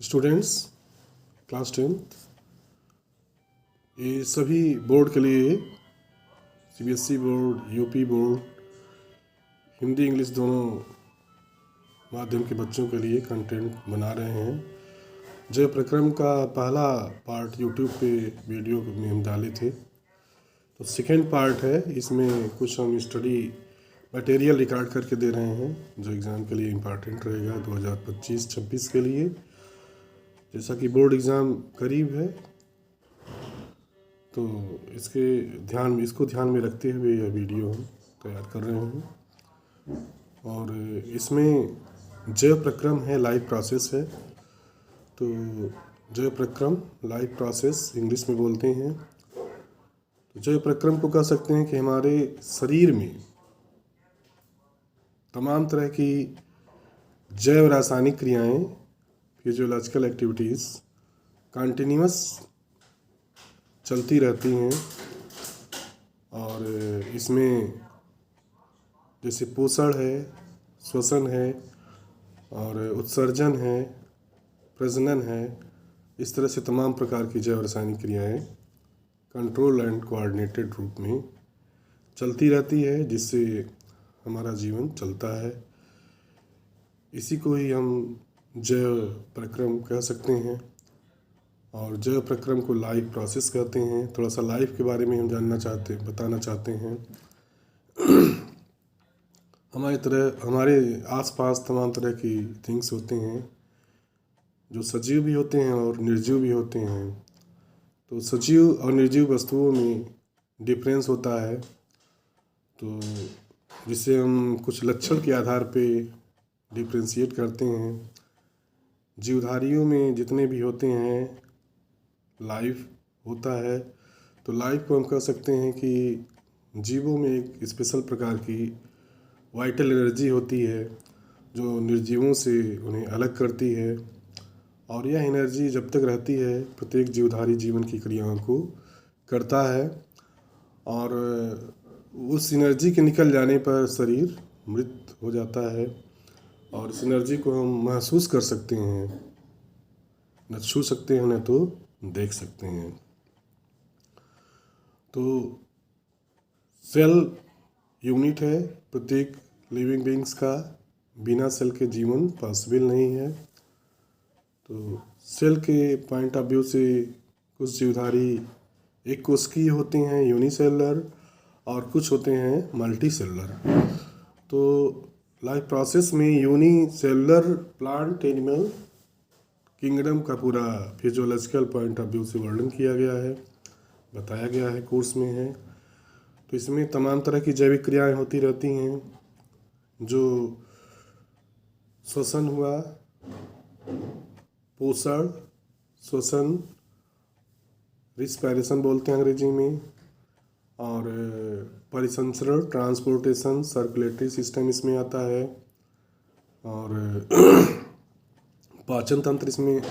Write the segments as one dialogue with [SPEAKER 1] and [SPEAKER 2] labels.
[SPEAKER 1] Students class 10th ये सभी board के लिए CBSE board, UP board, Hindi English दोनों माध्यम के बच्चों के लिए कंटेंट बना रहे हैं। जय प्रक्रम का पहला पार्ट यूट्यूब पे वीडियो में हम डाले थे, तो सेकेंड पार्ट है। इसमें कुछ हम स्टडी मटेरियल रिकॉर्ड करके दे रहे हैं जो एग्ज़ाम के लिए इम्पॉर्टेंट रहेगा 2025-26 के लिए। जैसा कि बोर्ड एग्ज़ाम करीब है, तो इसको ध्यान में रखते हुए यह वीडियो हम तैयार कर रहे हैं। और इसमें जय प्रक्रम है, लाइव प्रोसेस है। तो जय प्रक्रम लाइव प्रोसेस इंग्लिश में बोलते हैं। तो जय प्रक्रम को कह सकते हैं कि हमारे शरीर में तमाम तरह की जैव रासायनिक क्रियाएं, फिजियोलॉजिकल एक्टिविटीज़ कंटिन्यूअस चलती रहती हैं। और इसमें जैसे पोषण है, श्वसन है और उत्सर्जन है, प्रजनन है, इस तरह से तमाम प्रकार की जैव रासायनिक क्रियाएं कंट्रोल एंड कोऑर्डिनेटेड रूप में चलती रहती है, जिससे हमारा जीवन चलता है। इसी को ही हम जैव प्रक्रम कह सकते हैं। और जैव प्रक्रम को लाइव प्रोसेस कहते हैं। थोड़ा सा लाइफ के बारे में हम बताना चाहते हैं। हमारे आसपास तमाम तरह की थिंग्स होते हैं जो सजीव भी होते हैं और निर्जीव भी होते हैं। तो सजीव और निर्जीव वस्तुओं में डिफरेंस होता है, तो जिसे हम कुछ लक्षण के आधार पे डिफ्रेंशिएट करते हैं। जीवधारियों में जितने भी होते हैं लाइफ होता है, तो लाइफ को हम कह सकते हैं कि जीवों में एक स्पेशल प्रकार की वाइटल एनर्जी होती है जो निर्जीवों से उन्हें अलग करती है। और यह एनर्जी जब तक रहती है प्रत्येक जीवधारी जीवन की क्रियाओं को करता है, और उस एनर्जी के निकल जाने पर शरीर मृत हो जाता है। और इस एनर्जी को हम महसूस कर सकते हैं, न छू सकते हैं न तो देख सकते हैं। तो सेल यूनिट है प्रत्येक लिविंग बीइंग्स का। बिना सेल के जीवन पॉसिबल नहीं है। तो सेल के पॉइंट ऑफ व्यू से कुछ जीवधारी एक कोशिकीय होते हैं, यूनिसेलुलर, और कुछ होते हैं मल्टी सेलुलर। तो लाइफ प्रोसेस में यूनिसेलुलर प्लांट एनिमल किंगडम का पूरा फिजियोलॉजिकल पॉइंट ऑफ व्यू से वर्णन किया गया है, बताया गया है, कोर्स में है। तो इसमें तमाम तरह की जैविक क्रियाएं होती रहती हैं, जो श्वसन हुआ, पोषण, श्वसन, रिस्पायरेशन बोलते हैं अंग्रेजी में, और परिसंचरण, ट्रांसपोर्टेशन, सर्कुलेटरी सिस्टम इसमें आता है, और पाचन तंत्र इसमें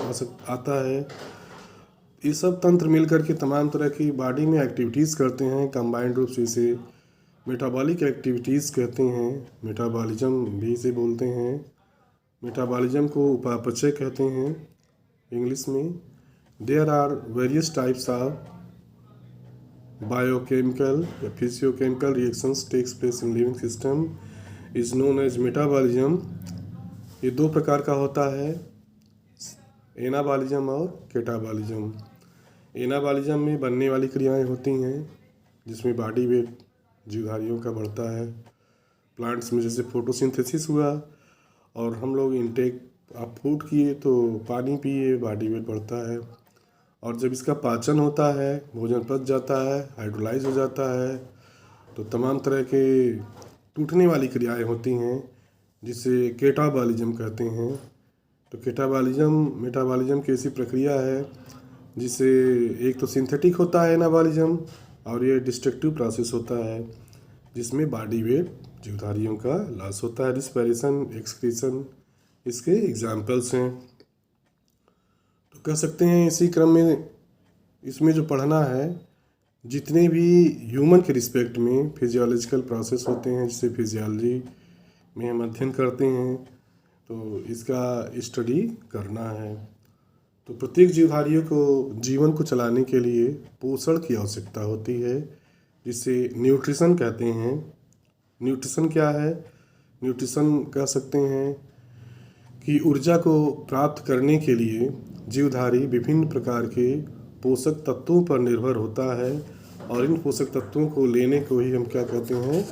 [SPEAKER 1] आता है। ये सब तंत्र मिलकर के तमाम तरह की बॉडी में एक्टिविटीज़ करते हैं कंबाइंड रूप से। इसे मेटाबॉलिक एक्टिविटीज़ कहते हैं, मेटाबॉलिज्म भी इसे बोलते हैं। मेटाबॉलिज्म को उपापचय कहते हैं इंग्लिश में। There are various types of biochemical या physiochemical reactions takes place in living system is known as metabolism. ये दो प्रकार का होता है, एनाबॉलिज्म और कैटाबॉलिज्म। एनाबॉलिज्म में बनने वाली क्रियाएं होती हैं, जिसमें बॉडी वेट जीवधारियों का बढ़ता है। प्लांट्स में जैसे फोटोसिंथेसिस हुआ और हम लोग इनटेक आप फूड किए तो पानी पिए, बॉडी वेट बढ़ता है। और जब इसका पाचन होता है, भोजन पच जाता है, हाइड्रोलाइज हो जाता है, तो तमाम तरह के टूटने वाली क्रियाएं होती हैं, जिसे कैटाबॉलिज्म कहते हैं। तो कैटाबॉलिज्म मेटाबॉलिज्म की ऐसी प्रक्रिया है जिसे एक तो सिंथेटिक होता है एनाबॉलिज्म, और ये डिस्ट्रक्टिव प्रोसेस होता है जिसमें बॉडी वेट जीवधारियों का लॉस होता है। रिस्पायरेशन, एक्सक्रीशन इसके एग्जाम्पल्स हैं। तो कह सकते हैं इसी क्रम में इसमें जो पढ़ना है, जितने भी ह्यूमन के रिस्पेक्ट में फिजियोलॉजिकल प्रोसेस होते हैं, जिसे फिजियोलॉजी में हम अध्ययन करते हैं, तो इसका स्टडी करना है। तो प्रत्येक जीवधारियों को जीवन को चलाने के लिए पोषण की आवश्यकता होती है, जिसे न्यूट्रिशन कहते हैं। न्यूट्रिशन क्या है? न्यूट्रिशन कह सकते हैं कि ऊर्जा को प्राप्त करने के लिए जीवधारी विभिन्न प्रकार के पोषक तत्वों पर निर्भर होता है, और इन पोषक तत्वों को लेने को ही हम क्या कहते हैं?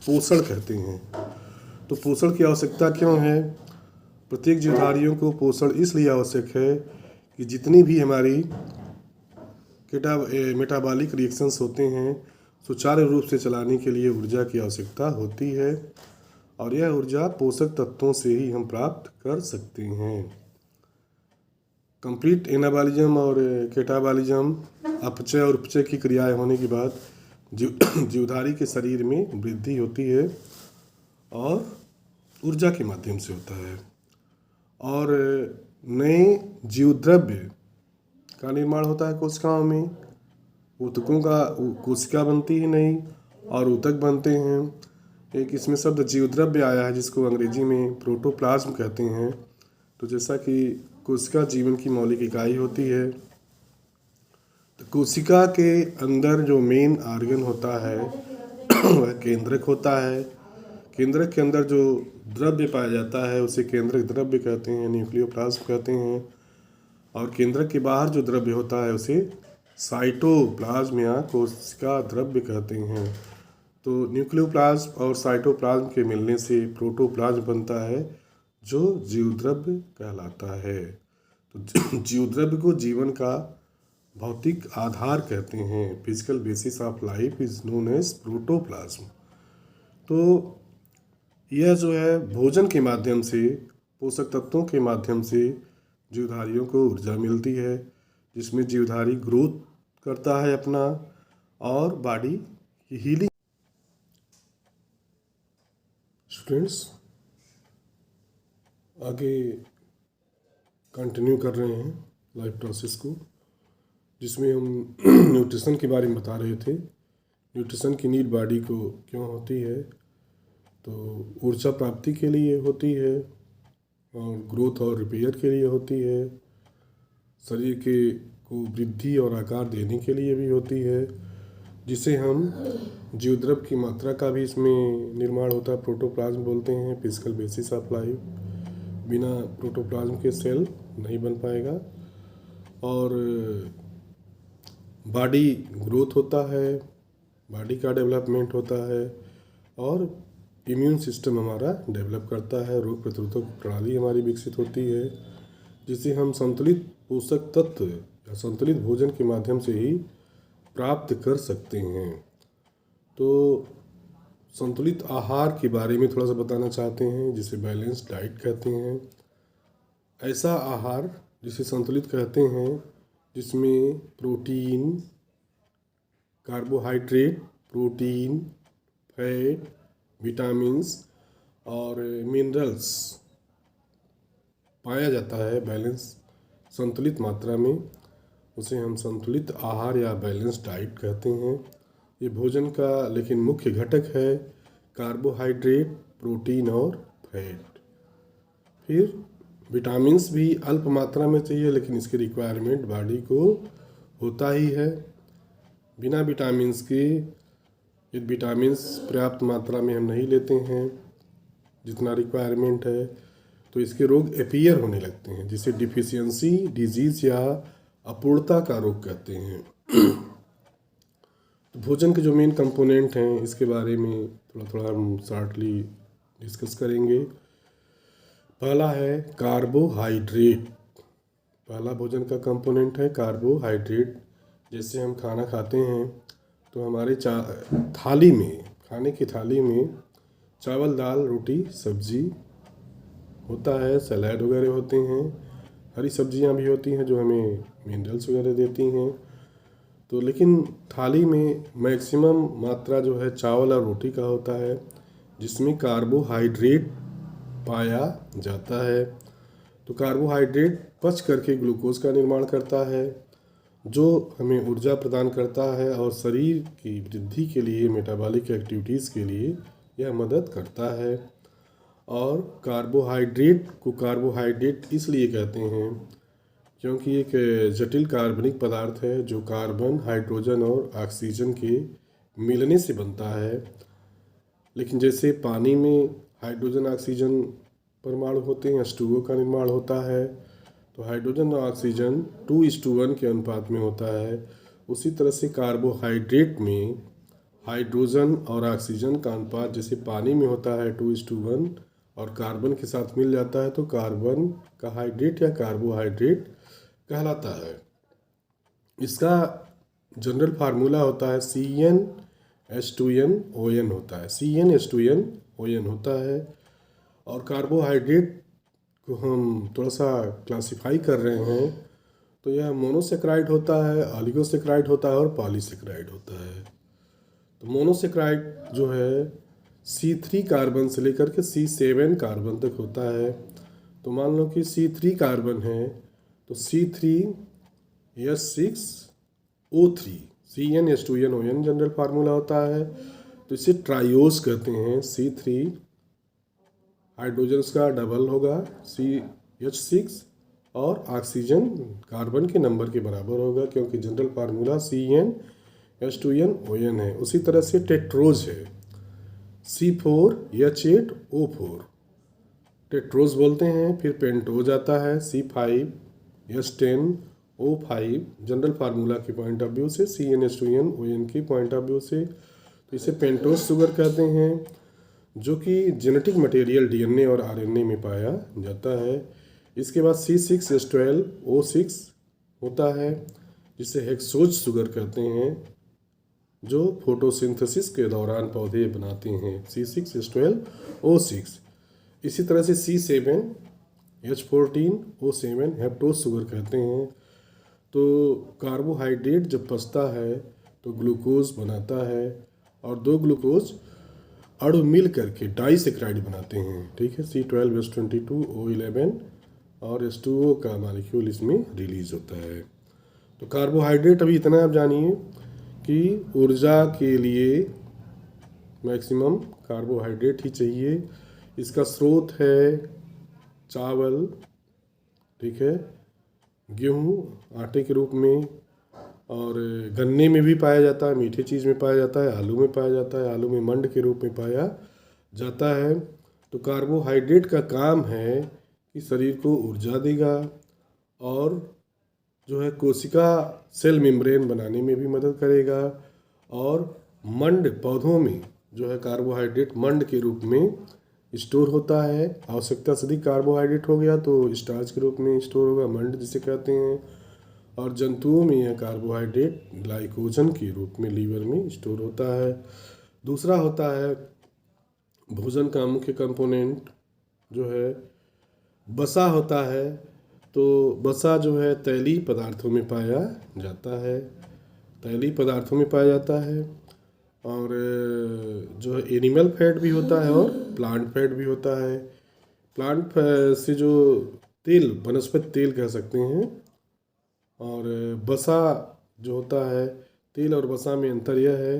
[SPEAKER 1] पोषण कहते हैं। तो पोषण की आवश्यकता क्यों है? प्रत्येक जीवधारियों को पोषण इसलिए आवश्यक है कि जितनी भी हमारी मेटाबॉलिक रिएक्शंस होते हैं सुचारू रूप से चलाने के लिए ऊर्जा की आवश्यकता होती है, और यह ऊर्जा पोषक तत्वों से ही हम प्राप्त कर सकते हैं। कंप्लीट एनाबॉलिज्म और कैटाबॉलिज्म, अपचय और उपचय की क्रियाएं होने के बाद जीवधारी के शरीर में वृद्धि होती है और ऊर्जा के माध्यम से होता है, और नए जीवद्रव्य का निर्माण होता है कोशिकाओं में। ऊतकों का कोशिका बनती ही नहीं और ऊतक बनते हैं। एक इसमें शब्द जीवद्रव्य आया है जिसको अंग्रेजी में प्रोटोप्लाज्म कहते हैं। तो जैसा कि कोशिका जीवन की मौलिक इकाई होती है, तो कोशिका के अंदर जो मेन आर्गन होता है वह केंद्रक होता है। केंद्रक के अंदर जो द्रव्य पाया जाता है उसे केंद्रक द्रव्य कहते हैं, न्यूक्लियोप्लाज्म कहते हैं। और केंद्रक के बाहर जो द्रव्य होता है उसे साइटोप्लाज्म या कोशिका द्रव्य कहते हैं। तो न्यूक्लियोप्लाज्म और साइटोप्लाज्म के मिलने से प्रोटोप्लाज्म बनता है जो जीवद्रव्य कहलाता है। तो जीवद्रव्य को जीवन का भौतिक आधार कहते हैं। Physical basis of life is known as protoplasm. तो यह जो है भोजन के माध्यम से, पोषक तत्वों के माध्यम से जीवधारियों को ऊर्जा मिलती है, जिसमें जीवधारी ग्रोथ करता है अपना और बॉडी की हीलिंग। स्टूडेंट्स आगे कंटिन्यू कर रहे हैं लाइफ प्रोसेस को, जिसमें हम न्यूट्रिशन के बारे में बता रहे थे। न्यूट्रिशन की नीड बॉडी को क्यों होती है? तो ऊर्जा प्राप्ति के लिए होती है, और ग्रोथ और रिपेयर के लिए होती है, शरीर के को वृद्धि और आकार देने के लिए भी होती है, जिसे हम जीवद्रव्य की मात्रा का भी इसमें निर्माण होता है। प्रोटोप्लाज्म बोलते हैं, फिजिकल बेसिस ऑफ लाइफ। बिना प्रोटोप्लाज्म के सेल नहीं बन पाएगा। और बॉडी ग्रोथ होता है, बॉडी का डेवलपमेंट होता है, और इम्यून सिस्टम हमारा डेवलप करता है, रोग प्रतिरोधक प्रणाली हमारी विकसित होती है, जिसे हम संतुलित पोषक तत्व या संतुलित भोजन के माध्यम से ही प्राप्त कर सकते हैं। तो संतुलित आहार के बारे में थोड़ा सा बताना चाहते हैं, जिसे बैलेंस्ड डाइट कहते हैं। ऐसा आहार जिसे संतुलित कहते हैं जिसमें protein, carbohydrate, protein, fat, vitamins और मिनरल्स पाया जाता है बैलेंस संतुलित मात्रा में, उसे हम संतुलित आहार या बैलेंस डाइट कहते हैं। ये भोजन का लेकिन मुख्य घटक है कार्बोहाइड्रेट, प्रोटीन और फैट। फिर विटामिन्स भी अल्प मात्रा में चाहिए, लेकिन इसकी रिक्वायरमेंट बॉडी को होता ही है। बिना विटामिन्स के, यदि विटामिन्स पर्याप्त मात्रा में हम नहीं लेते हैं जितना रिक्वायरमेंट है, तो इसके रोग अपीयर होने लगते हैं, जिसे डिफिशियंसी डिजीज़ या अपूर्णता का रोग कहते हैं। तो भोजन के जो मेन कंपोनेंट हैं इसके बारे में थोड़ा हम शॉर्टली डिस्कस करेंगे। पहला है कार्बोहाइड्रेट। पहला भोजन का कंपोनेंट है कार्बोहाइड्रेट। जैसे हम खाना खाते हैं तो हमारे थाली में, खाने की थाली में चावल, दाल, रोटी, सब्जी होता है, सलाद वगैरह होते हैं, हरी सब्जियां भी होती हैं जो हमें मिनरल्स वगैरह देती हैं। तो लेकिन थाली में मैक्सिमम मात्रा जो है चावल और रोटी का होता है, जिसमें कार्बोहाइड्रेट पाया जाता है। तो कार्बोहाइड्रेट पच करके ग्लूकोज का निर्माण करता है, जो हमें ऊर्जा प्रदान करता है और शरीर की वृद्धि के लिए, मेटाबॉलिक एक्टिविटीज़ के लिए यह मदद करता है। और कार्बोहाइड्रेट को कार्बोहाइड्रेट इसलिए कहते हैं क्योंकि एक जटिल कार्बनिक पदार्थ है जो कार्बन, हाइड्रोजन और ऑक्सीजन के मिलने से बनता है। लेकिन जैसे पानी में हाइड्रोजन ऑक्सीजन परमाणु होते हैं, H2O का निर्माण होता है, तो हाइड्रोजन और ऑक्सीजन 2:1 के अनुपात में होता है। उसी तरह से कार्बोहाइड्रेट में हाइड्रोजन और ऑक्सीजन का अनुपात जैसे पानी में होता है 2:1 और कार्बन के साथ मिल जाता है तो कार्बन का हाइड्रेट या कार्बोहाइड्रेट कहलाता है। इसका जनरल फार्मूला होता है CnH2nOn होता है, CnH2nOn होता है। और कार्बोहाइड्रेट को हम थोड़ा सा क्लासिफाई कर रहे हैं तो यह मोनोसेक्राइड होता है, ऑलिगोसेक्राइड होता है और पॉलीसेक्राइड होता है। तो मोनोसेक्राइड जो है C3 कार्बन से लेकर के C7 कार्बन तक होता है। तो मान लो कि C3 कार्बन है तो C3H6O3 CnH2nOn जनरल फार्मूला होता है। तो इसे ट्राइओस कहते हैं। C3 हाइड्रोजन का डबल होगा CH6 और ऑक्सीजन कार्बन के नंबर के बराबर होगा क्योंकि जनरल फार्मूला CnH2nOn है। उसी तरह से टेट्रोज है C4H8O4 टेट्रोज बोलते हैं। फिर पेंटोज आता है C5H10O5 जनरल फार्मूला के पॉइंट ऑफ व्यू से, CnH2nOn के पॉइंट ऑफ व्यू से। तो इसे पेंटोज शुगर कहते हैं जो कि जेनेटिक मटेरियल DNA और RNA में पाया जाता है। इसके बाद C6H12O6 होता है जिसे हेक्सोज शुगर कहते हैं जो फोटोसिंथेसिस के दौरान पौधे बनाते हैं, C6H12O6। इसी तरह से C7H14O7 हेप्टोज शुगर कहते हैं। तो कार्बोहाइड्रेट जब पचता है तो ग्लूकोज बनाता है और दो ग्लूकोज अणु मिल करके डाइसेक्राइड बनाते हैं, ठीक है। C12H22O11 और H2O का मॉलिक्यूल इसमें रिलीज होता है। तो कार्बोहाइड्रेट अभी इतना आप जानिए कि ऊर्जा के लिए मैक्सिमम कार्बोहाइड्रेट ही चाहिए। इसका स्रोत है चावल, ठीक है, गेहूँ आटे के रूप में, और गन्ने में भी पाया जाता है, मीठे चीज़ में पाया जाता है, आलू में पाया जाता है, आलू में मंड के रूप में पाया जाता है। तो कार्बोहाइड्रेट का काम है कि शरीर को ऊर्जा देगा और जो है कोशिका सेल मेम्ब्रेन बनाने में भी मदद करेगा। और मंड पौधों में जो है कार्बोहाइड्रेट मंड के रूप में स्टोर होता है। आवश्यकता से अधिक कार्बोहाइड्रेट हो गया तो स्टार्च के रूप में स्टोर होगा, मंड जिसे कहते हैं। और जंतुओं में यह कार्बोहाइड्रेट ग्लाइकोजन के रूप में लीवर में स्टोर होता है। दूसरा होता है भोजन का मुख्य कंपोनेंट जो है वसा होता है। तो वसा जो है तैलीय पदार्थों में पाया जाता है, तैलीय पदार्थों में पाया जाता है। और जो है एनिमल फैट भी होता है और प्लांट फैट भी होता है। प्लांट से जो तेल, वनस्पति तेल कह सकते हैं। और वसा जो होता है, तेल और वसा में अंतर यह है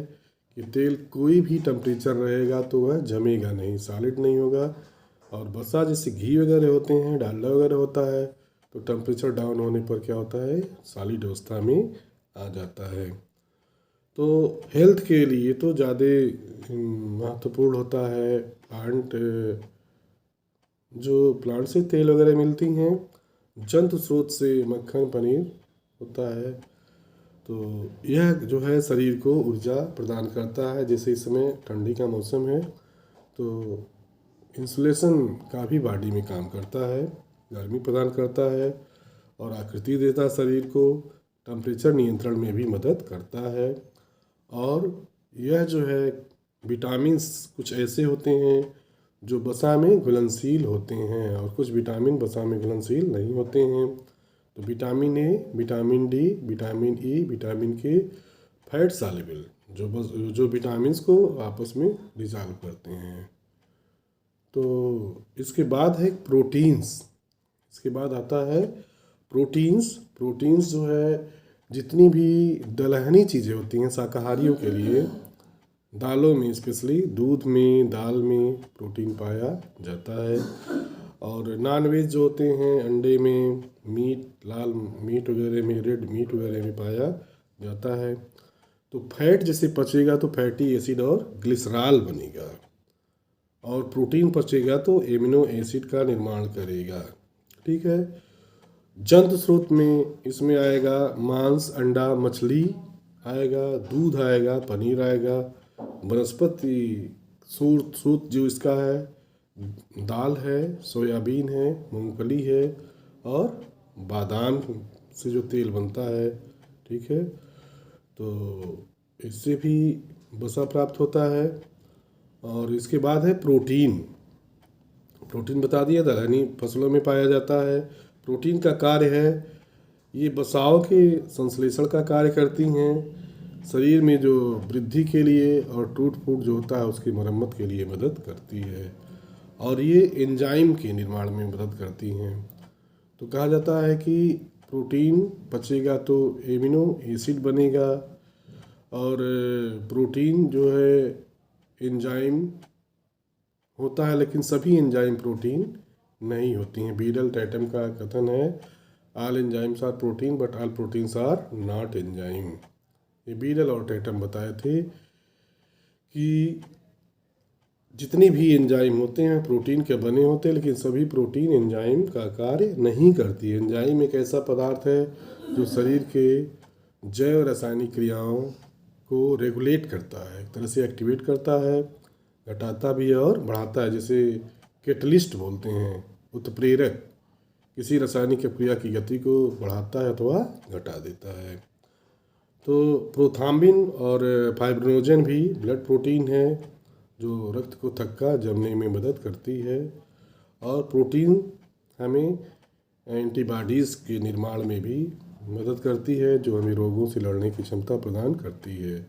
[SPEAKER 1] कि तेल कोई भी टेम्परेचर रहेगा तो वह जमेगा नहीं, सॉलिड नहीं होगा। और वसा जैसे घी वगैरह होते हैं, डालडा वगैरह होता है, तो टेम्परेचर डाउन होने पर क्या होता है, सॉलिड अवस्था में आ जाता है। तो हेल्थ के लिए तो ज़्यादा महत्वपूर्ण होता है प्लांट, जो प्लांट से तेल वगैरह मिलती हैं, जंतु स्रोत से मक्खन पनीर होता है। तो यह जो है शरीर को ऊर्जा प्रदान करता है। जैसे इस समय ठंडी का मौसम है तो इंसुलेशन का भी बॉडी में काम करता है, गर्मी प्रदान करता है और आकृति देता है शरीर को, टेम्परेचर नियंत्रण में भी मदद करता है। और यह जो है विटामिन्स कुछ ऐसे होते हैं जो वसा में घुलनशील होते हैं और कुछ विटामिन वसा में घुलनशील नहीं होते हैं। तो vitamin A, vitamin D, vitamin E, vitamin के फैट सॉल्युबल जो विटामिन्स को आपस में डिसॉल्व करते हैं। तो इसके बाद है प्रोटीन्स। इसके बाद आता है प्रोटीन्स। प्रोटीन्स जो है जितनी भी दलहनी चीज़ें होती हैं शाकाहारियों के लिए, दालों में स्पेशली दूध में, दाल में प्रोटीन पाया जाता है। और नॉन वेज जो होते हैं अंडे में मीट, लाल मीट वगैरह में, रेड मीट वगैरह में पाया जाता है। तो फैट जैसे पचेगा तो फैटी एसिड और ग्लिसरॉल बनेगा, और प्रोटीन पचेगा तो एमिनो एसिड का निर्माण करेगा। ठीक है। जंतु स्रोत में इसमें आएगा मांस, अंडा, मछली आएगा, दूध आएगा, पनीर आएगा। वनस्पति स्रोत जो इसका है, दाल है, सोयाबीन है, मूंगफली है और बादाम से जो तेल बनता है। ठीक है। तो इससे भी वसा प्राप्त होता है। और इसके बाद है प्रोटीन। प्रोटीन बता दिया था, यानी फसलों में पाया जाता है। प्रोटीन का कार्य है, ये वसाओं के संश्लेषण का कार्य करती हैं, शरीर में जो वृद्धि के लिए और टूट फूट जो होता है उसकी मरम्मत के लिए मदद करती है, और ये एंजाइम के निर्माण में मदद करती हैं। तो कहा जाता है कि प्रोटीन पचेगा तो एमिनो एसिड बनेगा, और प्रोटीन जो है एंजाइम होता है, लेकिन सभी एंजाइम प्रोटीन नहीं होती हैं। बीरल टैटम का कथन है, all enzymes are protein but all proteins are not enzyme. ये बीरल और टैटम बताए थे कि जितने भी एंजाइम होते हैं प्रोटीन के बने होते हैं, लेकिन सभी प्रोटीन एंजाइम का कार्य नहीं करती है। एंजाइम एक ऐसा पदार्थ है जो शरीर के जैव रासायनिक क्रियाओं को रेगुलेट करता है, एक तरह से एक्टिवेट करता है, घटाता भी है और बढ़ाता है। जैसे कैटलिस्ट बोलते हैं, उत्प्रेरक, किसी रासायनिक क्रिया की गति को बढ़ाता है अथवा घटा देता है। तो प्रोथाम्बिन और फाइब्रिनोजन भी ब्लड प्रोटीन है जो रक्त को थक्का जमने में मदद करती है, और प्रोटीन हमें एंटीबॉडीज़ के निर्माण में भी मदद करती है जो हमें रोगों से लड़ने की क्षमता प्रदान करती है।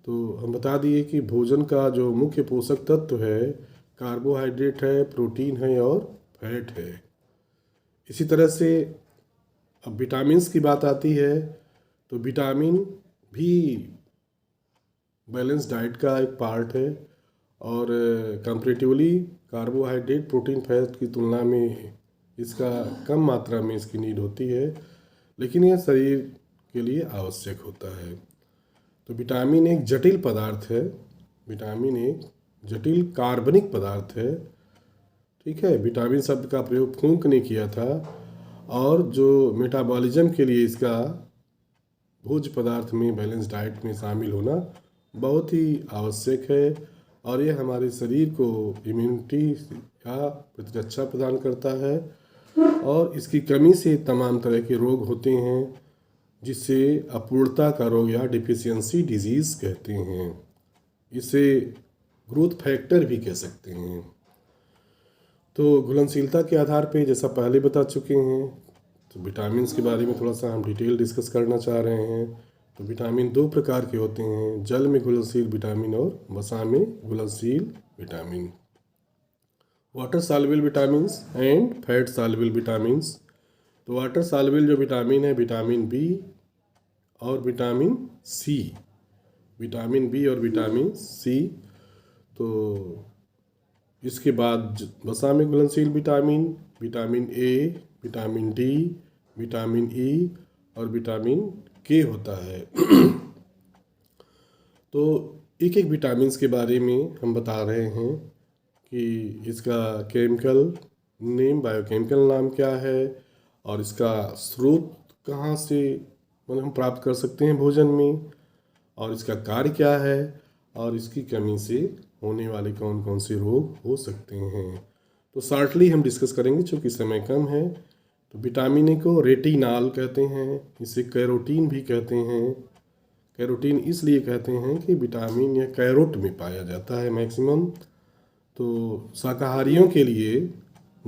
[SPEAKER 1] तो हम बता दिए कि भोजन का जो मुख्य पोषक तत्व है कार्बोहाइड्रेट है, प्रोटीन है और फैट है। इसी तरह से अब विटामिन्स की बात आती है, तो विटामिन भी बैलेंस डाइट का एक पार्ट है, और कंपैरेटिवली कार्बोहाइड्रेट प्रोटीन फैट की तुलना में इसका कम मात्रा में इसकी नीड होती है, लेकिन यह शरीर के लिए आवश्यक होता है। तो विटामिन एक जटिल पदार्थ है, विटामिन एक जटिल कार्बनिक पदार्थ है। ठीक है। विटामिन शब्द का प्रयोग फूंक ने किया था, और जो मेटाबॉलिज्म के लिए इसका भोज्य पदार्थ में बैलेंस डाइट में शामिल होना बहुत ही आवश्यक है, और यह हमारे शरीर को इम्यूनिटी या प्रतिरक्षा प्रदान करता है, और इसकी कमी से तमाम तरह के रोग होते हैं जिसे अपूर्णता का रोग या डिफिशियंसी डिजीज़ कहते हैं। इसे ग्रोथ फैक्टर भी कह सकते हैं। तो घुलनशीलता के आधार पे जैसा पहले बता चुके हैं, तो विटामिन्स के बारे में थोड़ा सा हम डिटेल डिस्कस करना चाह रहे हैं। तो विटामिन दो प्रकार के होते हैं, जल में घुलनशील विटामिन और वसा में घुलनशील vitamin. Water soluble vitamins and fat soluble vitamins. तो वाटर सॉल्युबल जो विटामिन है, विटामिन बी और विटामिन सी, विटामिन बी और विटामिन सी। तो इसके बाद वसा में घुलनशील vitamin, vitamin A, vitamin D, vitamin E और विटामिन के होता है। तो एक एक विटामिन्स के बारे में हम बता रहे हैं कि इसका केमिकल नेम, बायोकेमिकल नाम क्या है, और इसका स्रोत कहाँ से मतलब हम प्राप्त कर सकते हैं भोजन में, और इसका कार्य क्या है, और इसकी कमी से होने वाले कौन कौन से रोग हो सकते हैं। तो शॉर्टली हम डिस्कस करेंगे चूँकि समय कम है। तो विटामिन ए को रेटिनॉल कहते हैं, इसे कैरोटीन भी कहते हैं। कैरोटीन इसलिए कहते हैं कि विटामिन यह कैरोट में पाया जाता है मैक्सिमम। तो शाकाहारियों के लिए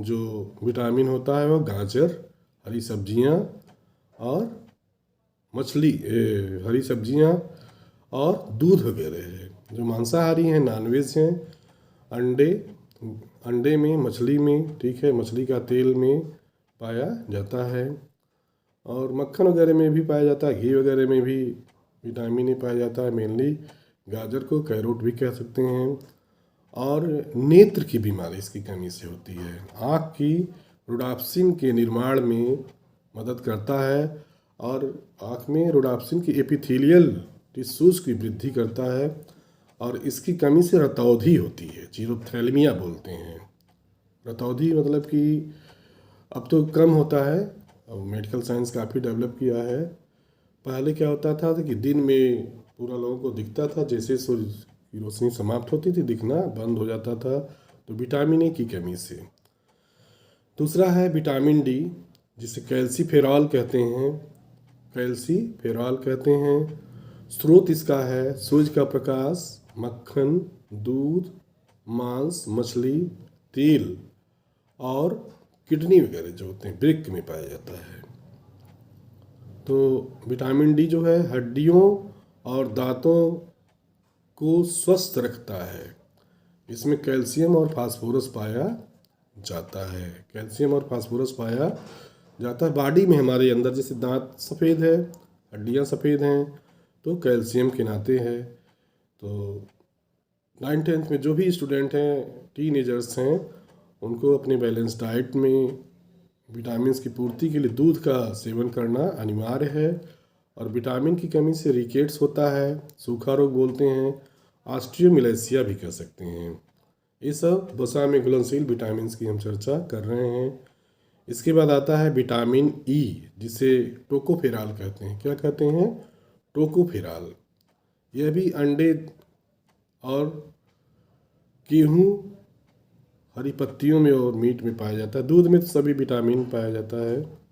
[SPEAKER 1] जो विटामिन होता है वह गाजर, हरी सब्जियां और मछली, हरी सब्जियां और दूध वगैरह है। जो मांसाहारी हैं, नॉनवेज हैं, अंडे में, मछली में, ठीक है, मछली का तेल में पाया जाता है, और मक्खन वगैरह में भी पाया जाता है, घी वगैरह में भी विटामिन ए पाया जाता है। मेनली गाजर को कैरोट भी कह सकते हैं, और नेत्र की बीमारी इसकी कमी से होती है। आँख की रोडाप्सिन के निर्माण में मदद करता है और आँख में रोडाप्सिन की एपिथेलियल टिश्यूज़ की वृद्धि करता है और इसकी कमी से रतौंधी होती है, जीरोथैल्मिया बोलते हैं। रतौंधी मतलब कि अब तो कम होता है, अब मेडिकल साइंस काफ़ी डेवलप किया है। पहले क्या होता था कि दिन में पूरा लोगों को दिखता था, जैसे सूर्य की रोशनी समाप्त होती थी दिखना बंद हो जाता था, तो विटामिन ए की कमी से। दूसरा है विटामिन डी, जिसे कैल्सीफेरॉल कहते हैं, कैल्सीफेरॉल कहते हैं। स्रोत इसका है सूरज का प्रकाश, मक्खन, दूध, मांस, मछली, तेल और किडनी वगैरह जो होते हैं वृक्क में पाया जाता है। तो विटामिन डी जो है हड्डियों और दांतों को स्वस्थ रखता है। इसमें कैल्शियम और फास्फोरस पाया जाता है। कैल्शियम और फास्फोरस पाया जाता है बॉडी में हमारे अंदर, जैसे दांत सफ़ेद है, हड्डियां सफ़ेद हैं, तो कैल्शियम के नाते है। तो 9th-10th में जो भी स्टूडेंट हैं, टीनेजर्स हैं, उनको अपने बैलेंस डाइट में विटामिन की पूर्ति के लिए दूध का सेवन करना अनिवार्य है। और विटामिन की कमी से रिकेट्स होता है, सूखा रोग बोलते हैं, ऑस्टियोमिलेसिया भी कह सकते हैं। ये सब वसा में घुलनशील विटामिन की हम चर्चा कर रहे हैं। इसके बाद आता है विटामिन ई, जिसे टोकोफेरॉल कहते हैं। क्या कहते हैं? टोकोफेरॉल। यह भी अंडे और गेहूँ, हरी पत्तियों में और मीट में पाया जाता है। दूध में तो सभी विटामिन पाया जाता है।